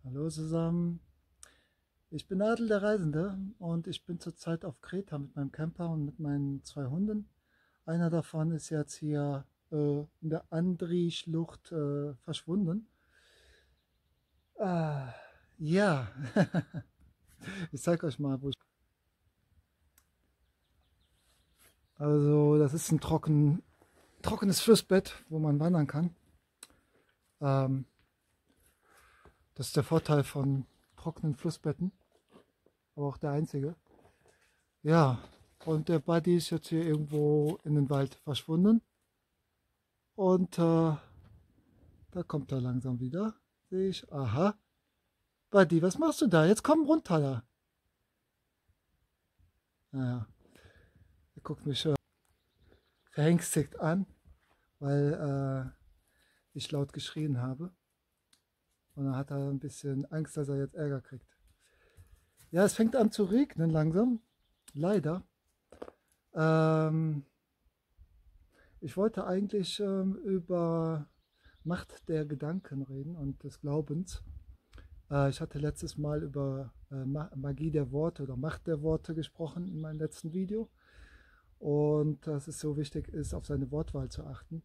Hallo zusammen, ich bin Adel der Reisende und ich bin zurzeit auf Kreta mit meinem Camper und mit meinen zwei Hunden. Einer davon ist jetzt hier in der Andri-Schlucht verschwunden. Ah, ja, ich zeige euch mal, wo ich. Also, das ist ein trockenes Flussbett, wo man wandern kann. Ähm, Das ist der Vorteil von trockenen Flussbetten, aber auch der einzige. Ja, und der Buddy ist jetzt hier irgendwo in den Wald verschwunden. Und da kommt er langsam wieder. Sehe ich. Aha. Buddy, was machst du da? Jetzt komm runter da. Naja, er guckt mich verängstigt an, weil ich laut geschrien habe. Und dann hat er ein bisschen Angst, dass er jetzt Ärger kriegt. Ja, es fängt an zu regnen langsam. Leider. Ähm, Ich wollte eigentlich über Macht der Gedanken reden und des Glaubens. Ich hatte letztes Mal über Magie der Worte oder Macht der Worte gesprochen in meinem letzten Video. Und dass es so wichtig ist, auf seine Wortwahl zu achten.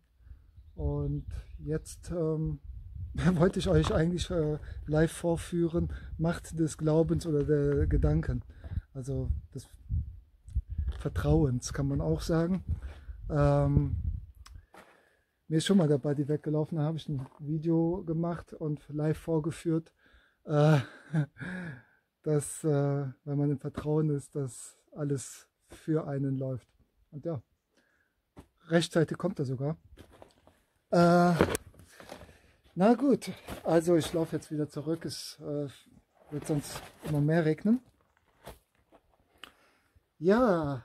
Und jetzt wollte ich euch eigentlich live vorführen, Macht des Glaubens oder der Gedanken. Also des Vertrauens kann man auch sagen. Ähm, Mir ist schon mal der Buddy weggelaufen, da habe ich ein Video gemacht und live vorgeführt, äh, dass, wenn man im Vertrauen ist, dass alles für einen läuft. Und ja, rechtzeitig kommt er sogar. Äh, na gut, also ich laufe jetzt wieder zurück, es wird sonst immer mehr regnen. Ja,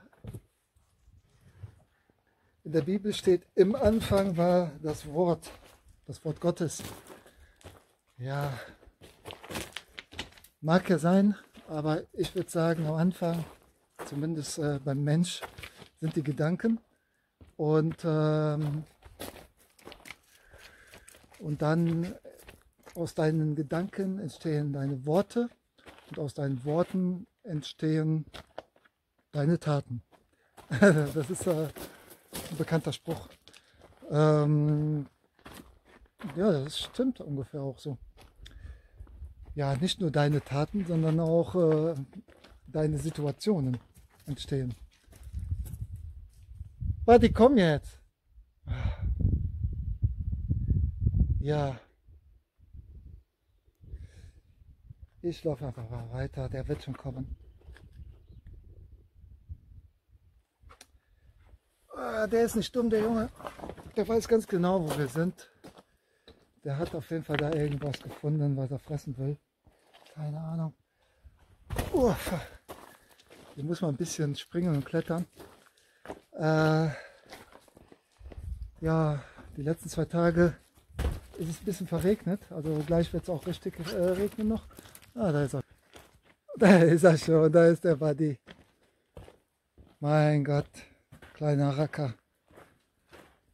in der Bibel steht, im Anfang war das Wort Gottes. Ja, mag ja sein, aber ich würde sagen, am Anfang, zumindest beim Mensch, sind die Gedanken und dann aus deinen Gedanken entstehen deine Worte und aus deinen Worten entstehen deine Taten. Das ist ein bekannter Spruch. Ja, das stimmt ungefähr auch so. Ja, nicht nur deine Taten, sondern auch deine Situationen entstehen. Buddy, komm jetzt. Ja, ich laufe einfach mal weiter, der wird schon kommen. Der ist nicht dumm, der Junge. Der weiß ganz genau, wo wir sind. Der hat auf jeden Fall da irgendwas gefunden, was er fressen will. Keine Ahnung. Hier muss man ein bisschen springen und klettern. Ja, die letzten 2 Tage ist es ein bisschen verregnet. Also gleich wird es auch richtig regnen noch. Ah, da ist er. Da ist er schon, da ist der Buddy. Mein Gott, kleiner Racker.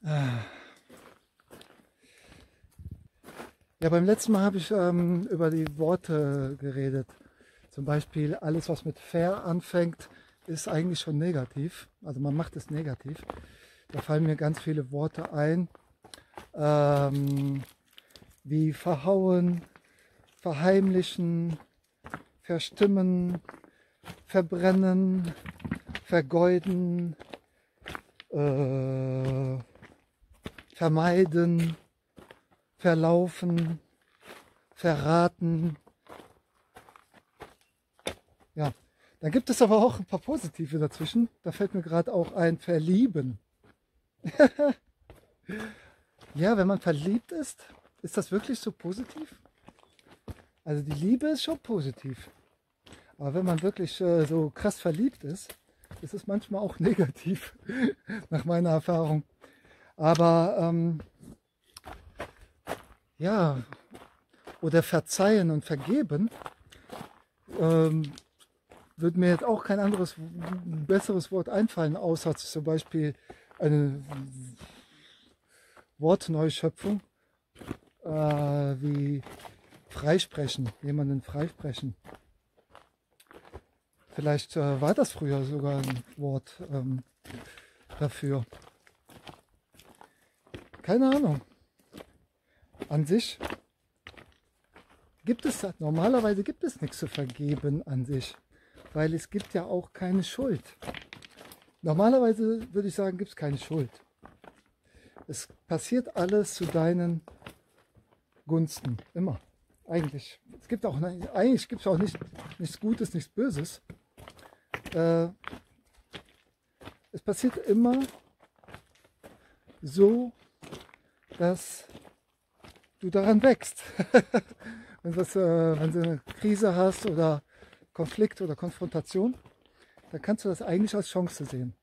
Ja, beim letzten Mal habe ich über die Worte geredet. Zum Beispiel alles, was mit fair anfängt, ist eigentlich schon negativ. Also man macht es negativ. Da fallen mir ganz viele Worte ein, wie verhauen, verheimlichen, verstimmen, verbrennen, vergeuden, vermeiden, verlaufen, verraten. Ja, dann gibt es aber auch ein paar positive dazwischen. Da fällt mir gerade auch ein verlieben. Ja, wenn man verliebt ist das wirklich so positiv? Also die Liebe ist schon positiv. Aber wenn man wirklich so krass verliebt ist es manchmal auch negativ, nach meiner Erfahrung. Aber ja, oder verzeihen und vergeben, würde mir jetzt auch kein anderes, besseres Wort einfallen, außer zum Beispiel eine Wortneuschöpfung, wie freisprechen, jemanden freisprechen. Vielleicht war das früher sogar ein Wort dafür. Keine Ahnung. An sich normalerweise gibt es nichts zu vergeben an sich, weil es gibt ja auch keine Schuld. Normalerweise würde ich sagen, gibt es keine Schuld. Es passiert alles zu deinen Gunsten, immer. Eigentlich. Eigentlich gibt es auch nichts Gutes, nichts Böses. Es passiert immer so, dass du daran wächst. Wenn du eine Krise hast oder Konflikt oder Konfrontation, dann kannst du das eigentlich als Chance sehen.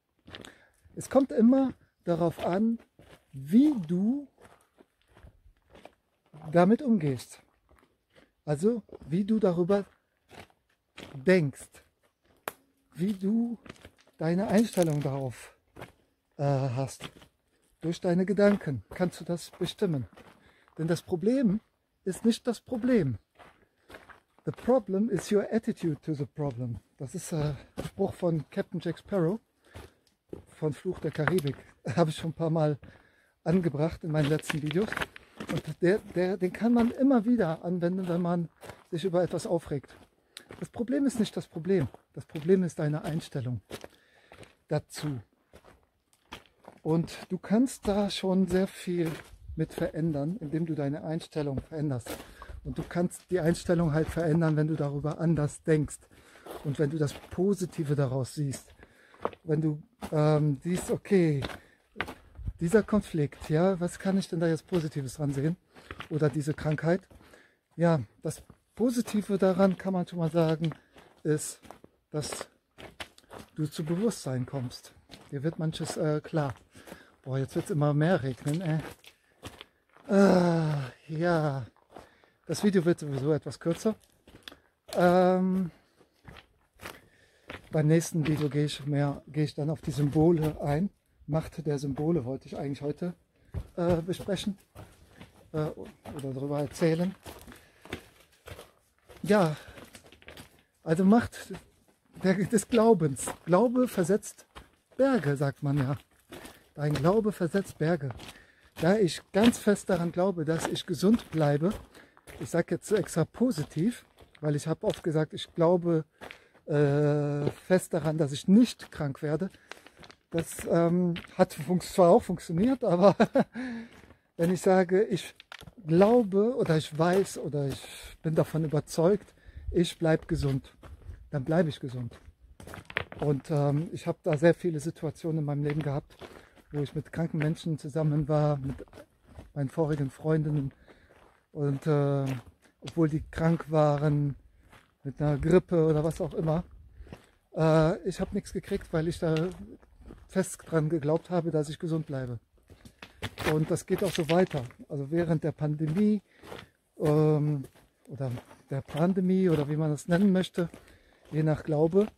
Es kommt immer darauf an, wie du damit umgehst. Also wie du darüber denkst, wie du deine Einstellung darauf hast. Durch deine Gedanken kannst du das bestimmen. Denn das Problem ist nicht das Problem. The problem is your attitude to the problem. Das ist ein Spruch von Captain Jack Sparrow von Fluch der Karibik. Habe ich schon ein paar Mal angebracht in meinen letzten Videos. Und den kann man immer wieder anwenden, wenn man sich über etwas aufregt. Das Problem ist nicht das Problem. Das Problem ist deine Einstellung dazu. Und du kannst da schon sehr viel mit verändern, indem du deine Einstellung veränderst. Und du kannst die Einstellung halt verändern, wenn du darüber anders denkst. Und wenn du das Positive daraus siehst. Wenn du siehst, okay, dieser Konflikt, ja, was kann ich denn da jetzt Positives dran sehen? Oder diese Krankheit. Ja, das Positive daran, kann man schon mal sagen, ist, dass du zu Bewusstsein kommst. Dir wird manches klar. Boah, jetzt wird es immer mehr regnen. Ja, das Video wird sowieso etwas kürzer. Beim nächsten Video gehe ich dann auf die Symbole ein. Macht der Symbole wollte ich eigentlich heute besprechen oder darüber erzählen. Ja, also Macht des Glaubens. Glaube versetzt Berge, sagt man ja. Dein Glaube versetzt Berge. Da ich ganz fest daran glaube, dass ich gesund bleibe, ich sage jetzt extra positiv, weil ich habe oft gesagt, ich glaube fest daran, dass ich nicht krank werde. Das hat zwar auch funktioniert, aber wenn ich sage, ich glaube oder ich weiß oder ich bin davon überzeugt, ich bleibe gesund, dann bleibe ich gesund. Und ich habe da sehr viele Situationen in meinem Leben gehabt, wo ich mit kranken Menschen zusammen war, mit meinen vorigen Freundinnen. Und obwohl die krank waren, mit einer Grippe oder was auch immer, ich habe nichts gekriegt, weil ich da fest dran geglaubt habe, dass ich gesund bleibe. Und das geht auch so weiter. Also während der Pandemie oder der Pandemie oder wie man das nennen möchte, je nach Glaube.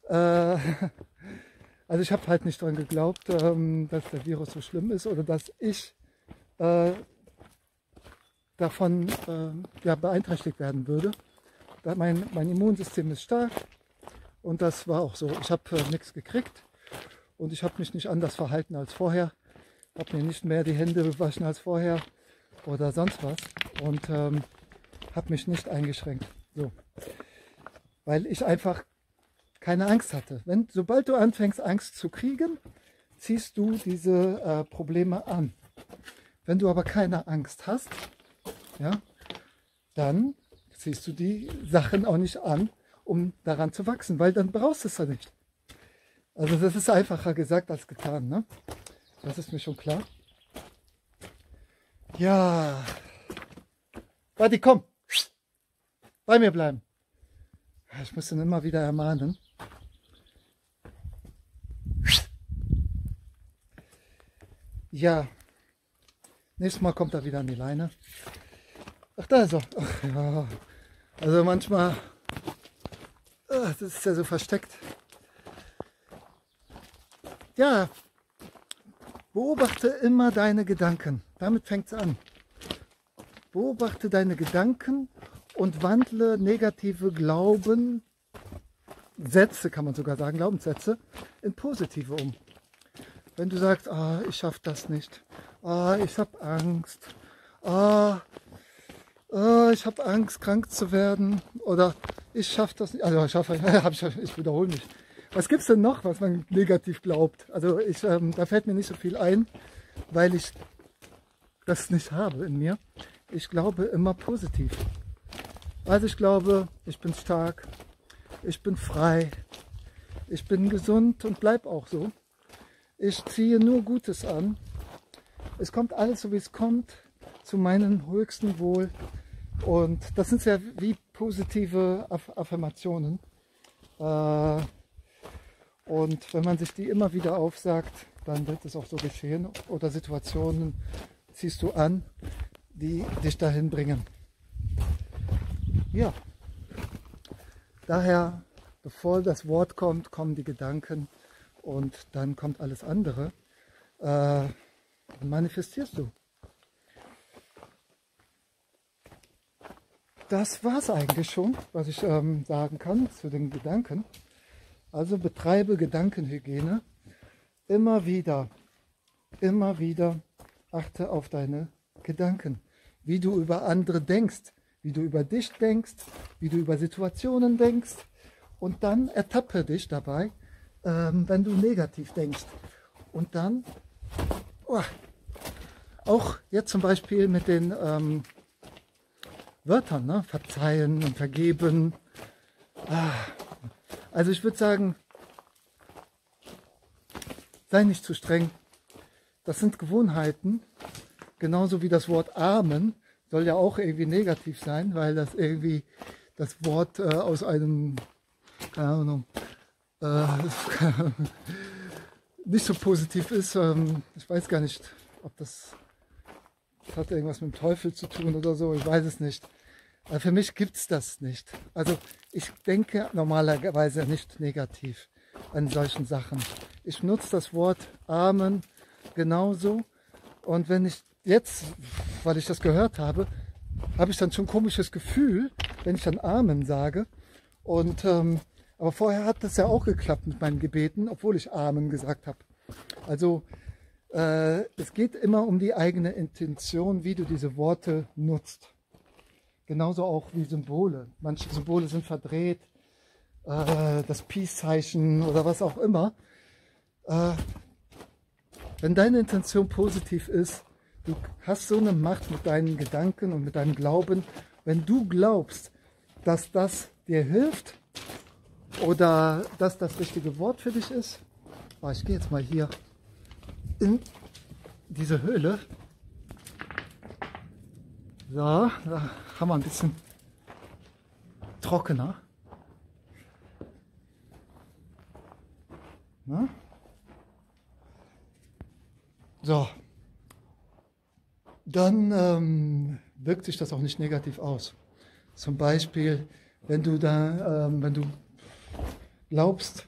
Also ich habe halt nicht dran geglaubt, dass der Virus so schlimm ist oder dass ich davon beeinträchtigt werden würde. Mein Immunsystem ist stark und das war auch so. Ich habe nichts gekriegt und ich habe mich nicht anders verhalten als vorher. Habe mir nicht mehr die Hände gewaschen als vorher oder sonst was und habe mich nicht eingeschränkt. So. Weil ich einfach keine Angst hatte. Sobald du anfängst, Angst zu kriegen, ziehst du diese Probleme an. Wenn du aber keine Angst hast, ja, dann ziehst du die Sachen auch nicht an, um daran zu wachsen, weil dann brauchst du es ja nicht. Also das ist einfacher gesagt als getan, ne? Das ist mir schon klar. Ja. Buddy, komm. Bei mir bleiben. Ich muss ihn immer wieder ermahnen. Ja. Nächstes Mal kommt er wieder an die Leine. Ach, da ist er. Ach, ja. Also manchmal, das ist ja so versteckt. Ja, beobachte immer deine Gedanken. Damit fängt es an. Beobachte deine Gedanken und wandle negative Glaubenssätze, kann man sogar sagen, Glaubenssätze, in positive um. Wenn du sagst, ich schaffe das nicht, ich habe Angst, ich habe Angst, krank zu werden, oder ich schaffe das nicht, also ich wiederhole mich. Was gibt es denn noch, was man negativ glaubt? Also da fällt mir nicht so viel ein, weil ich das nicht habe in mir. Ich glaube immer positiv. Also ich glaube, ich bin stark, ich bin frei, ich bin gesund und bleib auch so. Ich ziehe nur Gutes an. Es kommt alles so, wie es kommt, zu meinem höchsten Wohl. Und das sind ja wie positive Affirmationen. Und wenn man sich die immer wieder aufsagt, dann wird es auch so geschehen. Oder Situationen ziehst du an, die dich dahin bringen. Ja, daher, bevor das Wort kommt, kommen die Gedanken und dann kommt alles andere. Dann manifestierst du. Das war es eigentlich schon, was ich sagen kann zu den Gedanken. Also betreibe Gedankenhygiene. Immer wieder achte auf deine Gedanken. Wie du über andere denkst, wie du über dich denkst, wie du über Situationen denkst. Und dann ertappe dich dabei, wenn du negativ denkst. Und dann, auch jetzt zum Beispiel mit den Wörtern, ne? Verzeihen und vergeben. Also ich würde sagen, sei nicht zu streng. Das sind Gewohnheiten, genauso wie das Wort Amen soll ja auch irgendwie negativ sein, weil das irgendwie das Wort aus einem, keine Ahnung, nicht so positiv ist. Ich weiß gar nicht, ob das hat irgendwas mit dem Teufel zu tun oder so, ich weiß es nicht. Aber für mich gibt es das nicht. Also ich denke normalerweise nicht negativ an solchen Sachen. Ich nutze das Wort Amen genauso. Und wenn ich jetzt, weil ich das gehört habe, habe ich dann schon ein komisches Gefühl, wenn ich dann Amen sage. Und, aber vorher hat das ja auch geklappt mit meinen Gebeten, obwohl ich Amen gesagt habe. Also es geht immer um die eigene Intention, wie du diese Worte nutzt. Genauso auch wie Symbole. Manche Symbole sind verdreht, das Peace-Zeichen oder was auch immer. Wenn deine Intention positiv ist, du hast so eine Macht mit deinen Gedanken und mit deinem Glauben. Wenn du glaubst, dass das dir hilft oder dass das richtige Wort für dich ist, ich gehe jetzt mal hier in diese Höhle. So, da haben wir ein bisschen trockener. Na? So, dann wirkt sich das auch nicht negativ aus. Zum Beispiel, wenn du glaubst,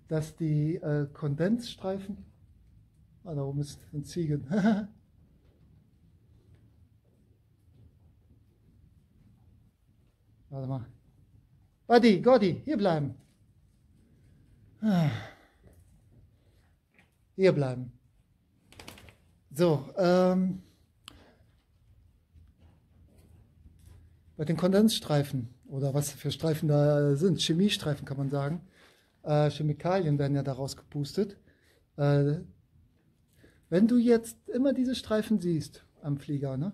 dass die Kondensstreifen, da oben ist ein Ziegen. Warte mal. Buddy, Gotti, hier bleiben. Hier bleiben. So, bei den Kondensstreifen oder was für Streifen da sind, Chemiestreifen kann man sagen, Chemikalien werden ja daraus gepustet. Wenn du jetzt immer diese Streifen siehst am Flieger, ne,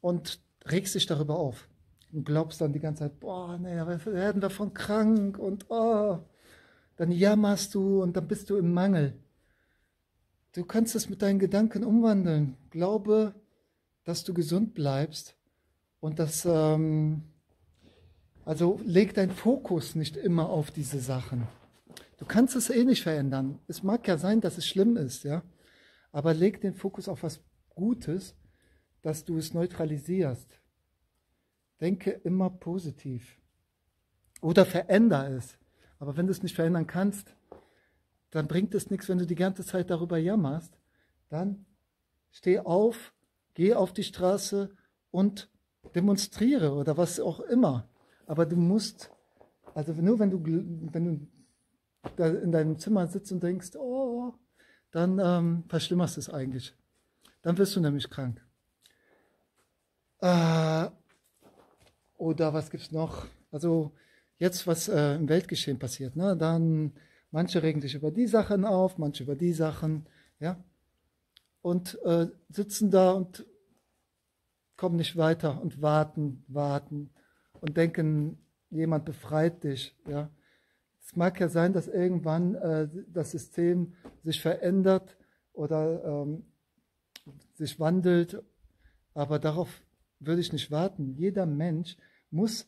und regst dich darüber auf und glaubst dann die ganze Zeit, boah, nee, wir werden davon krank und dann jammerst du und dann bist du im Mangel. Du kannst es mit deinen Gedanken umwandeln. Glaube, dass du gesund bleibst und dass, also leg deinen Fokus nicht immer auf diese Sachen. Du kannst es eh nicht verändern. Es mag ja sein, dass es schlimm ist, ja, aber leg den Fokus auf was Gutes, dass du es neutralisierst. Denke immer positiv oder veränder es. Aber wenn du es nicht verändern kannst, dann bringt es nichts, wenn du die ganze Zeit darüber jammerst. Dann steh auf, geh auf die Straße und demonstriere oder was auch immer. Aber du musst, also nur wenn du da in deinem Zimmer sitzt und denkst, oh, dann verschlimmerst du es eigentlich. Dann wirst du nämlich krank. Äh, oder was gibt es noch? Also jetzt, was im Weltgeschehen passiert, ne? Dann manche regen sich über die Sachen auf, manche über die Sachen, ja, und sitzen da und kommen nicht weiter und warten und denken, jemand befreit dich, ja. Es mag ja sein, dass irgendwann das System sich verändert oder sich wandelt, aber darauf würde ich nicht warten. Jeder Mensch muss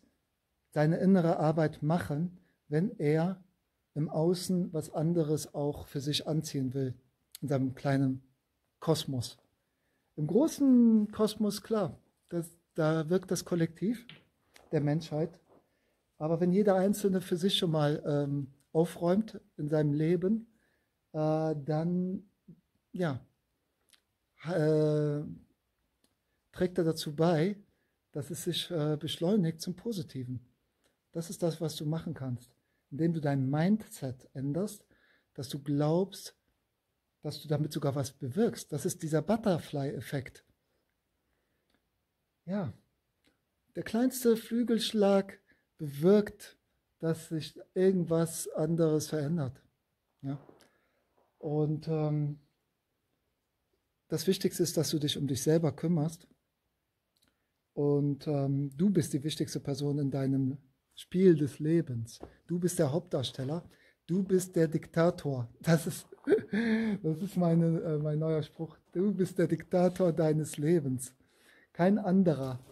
seine innere Arbeit machen, wenn er im Außen was anderes auch für sich anziehen will, in seinem kleinen Kosmos. Im großen Kosmos, klar, da wirkt das Kollektiv der Menschheit. Aber wenn jeder Einzelne für sich schon mal aufräumt in seinem Leben, dann ja, äh, trägt er dazu bei, dass es sich beschleunigt zum Positiven. Das ist das, was du machen kannst, indem du dein Mindset änderst, dass du glaubst, dass du damit sogar was bewirkst. Das ist dieser Butterfly-Effekt. Ja, der kleinste Flügelschlag bewirkt, dass sich irgendwas anderes verändert. Ja? Und das Wichtigste ist, dass du dich um dich selber kümmerst. Und du bist die wichtigste Person in deinem Spiel des Lebens. Du bist der Hauptdarsteller. Du bist der Diktator. Das ist mein neuer Spruch. Du bist der Diktator deines Lebens. Kein anderer.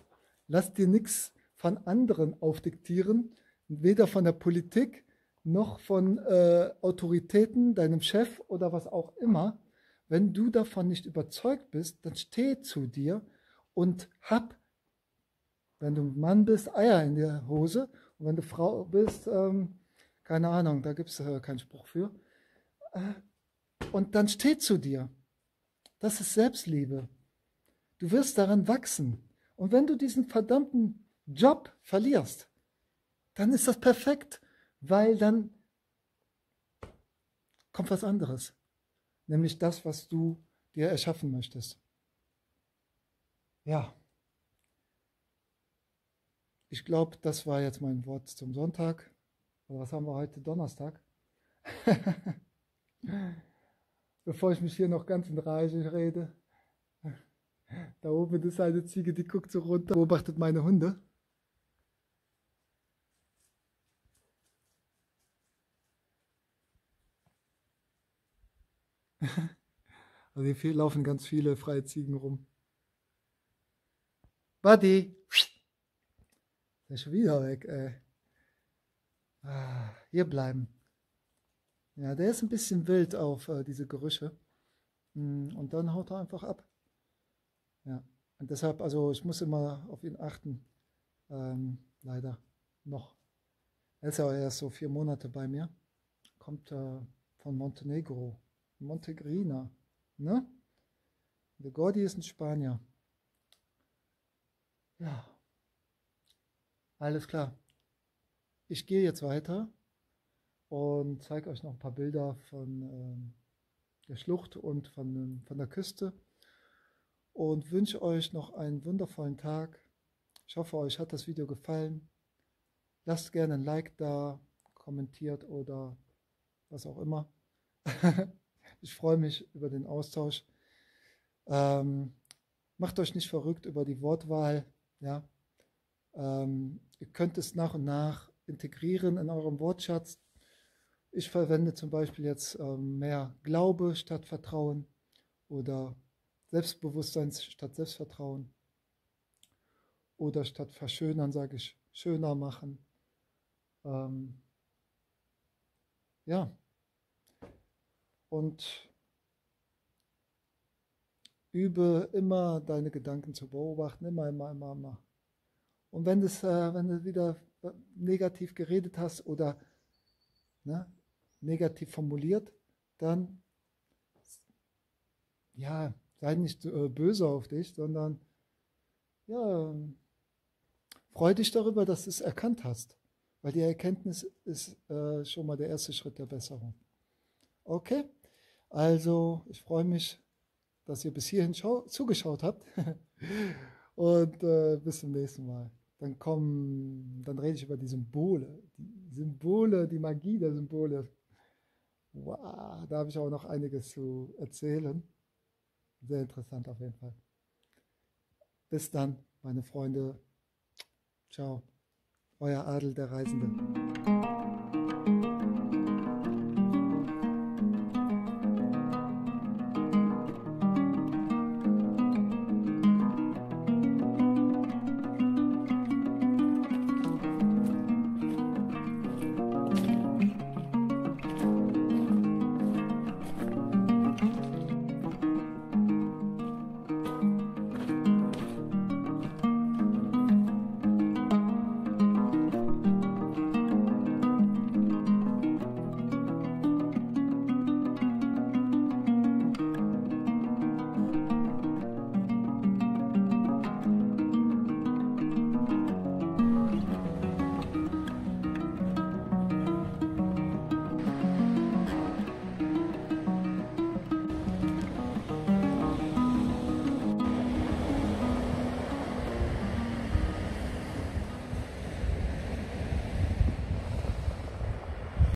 Lass dir nichts von anderen aufdiktieren, weder von der Politik noch von Autoritäten, deinem Chef oder was auch immer. Wenn du davon nicht überzeugt bist, dann steh zu dir und hab, wenn du Mann bist, Eier in der Hose und wenn du Frau bist, keine Ahnung, da gibt es keinen Spruch für. Und dann steh zu dir. Das ist Selbstliebe. Du wirst daran wachsen. Und wenn du diesen verdammten Job verlierst, dann ist das perfekt, weil dann kommt was anderes. Nämlich das, was du dir erschaffen möchtest. Ja, ich glaube, das war jetzt mein Wort zum Sonntag. Oder was haben wir heute? Donnerstag. Bevor ich mich hier noch ganz in Rage rede. Da oben ist eine Ziege, die guckt so runter, beobachtet meine Hunde. Also hier laufen ganz viele freie Ziegen rum. Buddy! Der ist schon wieder weg, ey. Hier bleiben. Ja, der ist ein bisschen wild auf diese Gerüche. Und dann haut er einfach ab. Ja. Und deshalb, also ich muss immer auf ihn achten. Leider noch. Er ist ja erst so 4 Monate bei mir. Kommt von Montenegro. Montegrina. Ne? Der Gordi ist ein Spanier. Ja. Alles klar. Ich gehe jetzt weiter und zeige euch noch ein paar Bilder von der Schlucht und von der Küste und wünsche euch noch einen wundervollen Tag. Ich hoffe, euch hat das Video gefallen. Lasst gerne ein Like da, kommentiert oder was auch immer. Ich freue mich über den Austausch. Macht euch nicht verrückt über die Wortwahl. Ja? Ihr könnt es nach und nach integrieren in eurem Wortschatz. Ich verwende zum Beispiel jetzt mehr Glaube statt Vertrauen oder Selbstbewusstsein statt Selbstvertrauen. Oder statt verschönern sage ich schöner machen. Ja, und übe immer deine Gedanken zu beobachten, immer. Und wenn du wieder negativ geredet hast oder ne, negativ formuliert, dann ja, sei nicht böse auf dich, sondern ja, Freu dich darüber, dass du es erkannt hast, weil die Erkenntnis ist schon mal der erste Schritt der Besserung. Okay, also ich freue mich, dass ihr bis hierhin zugeschaut habt und bis zum nächsten Mal. Dann rede ich über die Symbole, die Magie der Symbole. Wow, da habe ich auch noch einiges zu erzählen. Sehr interessant auf jeden Fall. Bis dann, meine Freunde. Ciao. Euer Adel der Reisende.